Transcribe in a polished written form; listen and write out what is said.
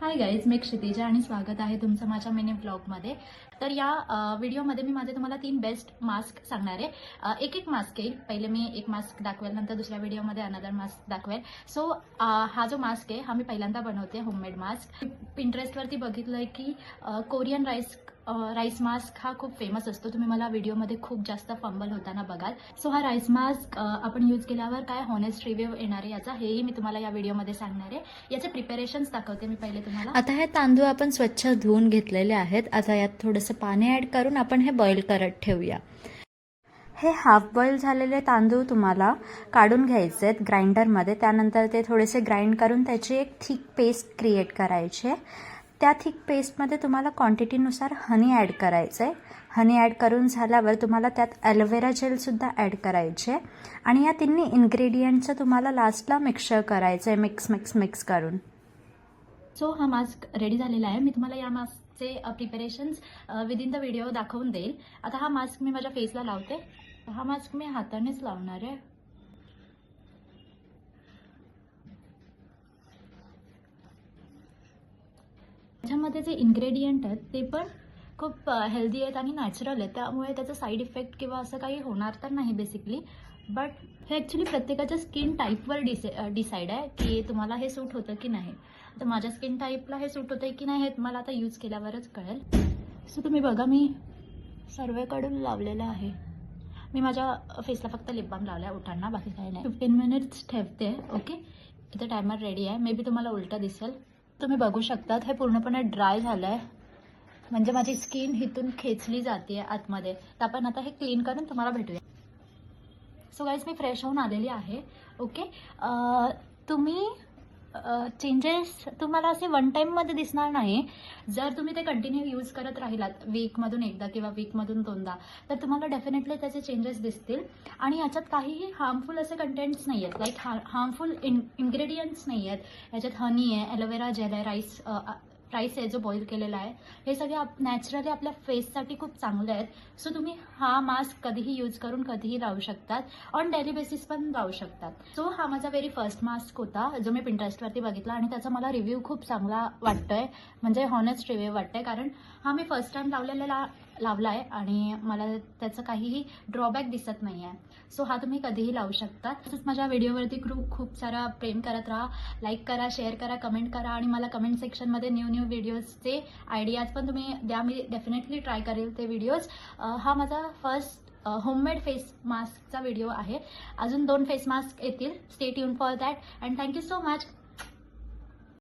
Hi guys, मी क्षितिजा आणि स्वागत आहे तुमचं माझ्या मिनी ब्लॉगमध्ये. तर या व्हिडिओमध्ये मी तुम्हाला 3 बेस्ट मास्क सांगणार आहे. एक मास्क येईल. पहिले मी एक मास्क दाखवेल, नंतर दुसऱ्या व्हिडिओमध्ये अनदर मास्क दाखवेल. सो हा जो मास्क आहे हा मी पहिल्यांदा बनवते, होममेड मास्क. पिंटरेस्टवरती बघितलं आहे की कोरियन राईस मास्क हा खूप फेमस असतो. तुम्ही मला व्हिडिओमध्ये खूप जास्त फंबल होताना बघाल. सो हा राईस मास्क आपण यूज केल्यावर काय हॉनेस्ट रिव्ह्यू येणार आहे याचा, हेही मी तुम्हाला या व्हिडिओमध्ये सांगणार आहे. याचे प्रिपरेशन्स दाखवते मी पहिले तुम्हाला. आता हे तांदूळ आपण स्वच्छ धुवून घेतलेले आहेत. आता यात थोडंसं पाणी ॲड करून आपण हे बॉईल करत ठेवूया. हे हाफ बॉईल झालेले तांदूळ तुम्हाला काढून घ्यायचे आहेत ग्राइंडरमध्ये. त्यानंतर ते थोडेसे ग्राइंड करून त्याची एक थिक पेस्ट क्रिएट करायची. त्या थिक पेस्टमध्ये तुम्हाला क्वांटिटीनुसार हनी ॲड करायचं आहे. हनी ॲड करून झाल्यावर तुम्हाला त्यात ॲलोवेरा जेलसुद्धा ॲड करायचे आणि या तिन्ही इन्ग्रेडियंटचं तुम्हाला लास्टला मिक्सचर करायचं आहे, मिक्स करून. सो हा मास्क रेडी झालेला आहे. मी तुम्हाला या मास्कचे प्रिपरेशन्स विदिन द व्हिडिओ दाखवून देईल. आता हा मास्क मी माझ्या फेसला लावते. हा मास्क मी हातानेच लावणार आहे. त्याच्यामध्ये जे इन्ग्रेडियंट आहेत ते पण खूप हेल्दी आहेत आणि नॅचरल आहेत, त्यामुळे त्याचा साईड इफेक्ट किंवा असं काही होणार तर नाही बेसिकली. बट हे ॲक्च्युली प्रत्येकाच्या स्किन टाईपवर डिसाईड आहे की तुम्हाला हे सूट होतं की नाही. तर माझ्या स्किन टाईपला हे सूट होतं की नाही हे तुम्हाला आता यूज केल्यावरच कळेल. सो तुम्ही बघा, मी सर्वेकडून लावलेलं आहे. मी माझ्या फेसला फक्त लिप बाम लावला आहे उठांना, बाकी काही नाही. 15 मिनिट्स ठेवते. ओके, इथे टायमर रेडी आहे. मे बी तुम्हाला उलटं दिसेल. तुम्ही बघू शकतात हे पूर्णपणे ड्राय झालं आहे, म्हणजे माझी स्किन हिथून खेचली जाते आतमध्ये. तर आपण आता हे क्लीन करून तुम्हाला भेटूया. सो गाईज, मी फ्रेश होऊन आलेली आहे. ओके, तुम्ही चेंजेस तुम्हाला असे वन टाईममध्ये दिसणार नाही. जर तुम्ही ते कंटिन्यू यूज करत राहिलात वीकमधून एकदा किंवा वीकमधून 2दा, तर तुम्हाला डेफिनेटली त्याचे चेंजेस दिसतील. आणि याच्यात काहीही हार्मफुल असे कंटेंट्स नाही आहेत, लाईक हार्मफुल इन्ग्रेडियंट्स नाही आहेत. याच्यात हनी आहे, ॲलोवेरा जेल आहे, राईस आहे जो बॉईल केलेला आहे. हे सगळे नॅचरली आपल्या फेससाठी खूप चांगले आहेत. सो तुम्ही हा मास्क कधीही यूज करून कधीही लावू शकतात. ऑन डेली बेसिस पण लावू शकतात. सो हा माझा व्हेरी फर्स्ट मास्क होता जो मी पिंटरेस्टवरती बघितला आणि त्याचा मला रिव्ह्यू खूप चांगला वाटतोय, म्हणजे हॉनेस्ट रिव्ह्यू वाटतंय. कारण हा मी फर्स्ट टाइम लावला आहे आणि मला त्याचं काहीही ड्रॉबॅक दिसत नाही आहे. सो हा तुम्ही कधीही लावू शकता. तसंच माझ्या व्हिडिओवरती खूप सारा प्रेम करत राहा. लाईक करा, शेअर करा, कमेंट करा आणि मला कमेंट सेक्शनमध्ये न्यू व्हिडिओजचे आयडियाज पण तुम्ही द्या. मी डेफिनेटली ट्राय करेल ते व्हिडिओज. हा माझा फर्स्ट होममेड फेस मास्कचा व्हिडिओ आहे. अजून 2 फेस मास्क येतील. Stay tune for that and thank you so much.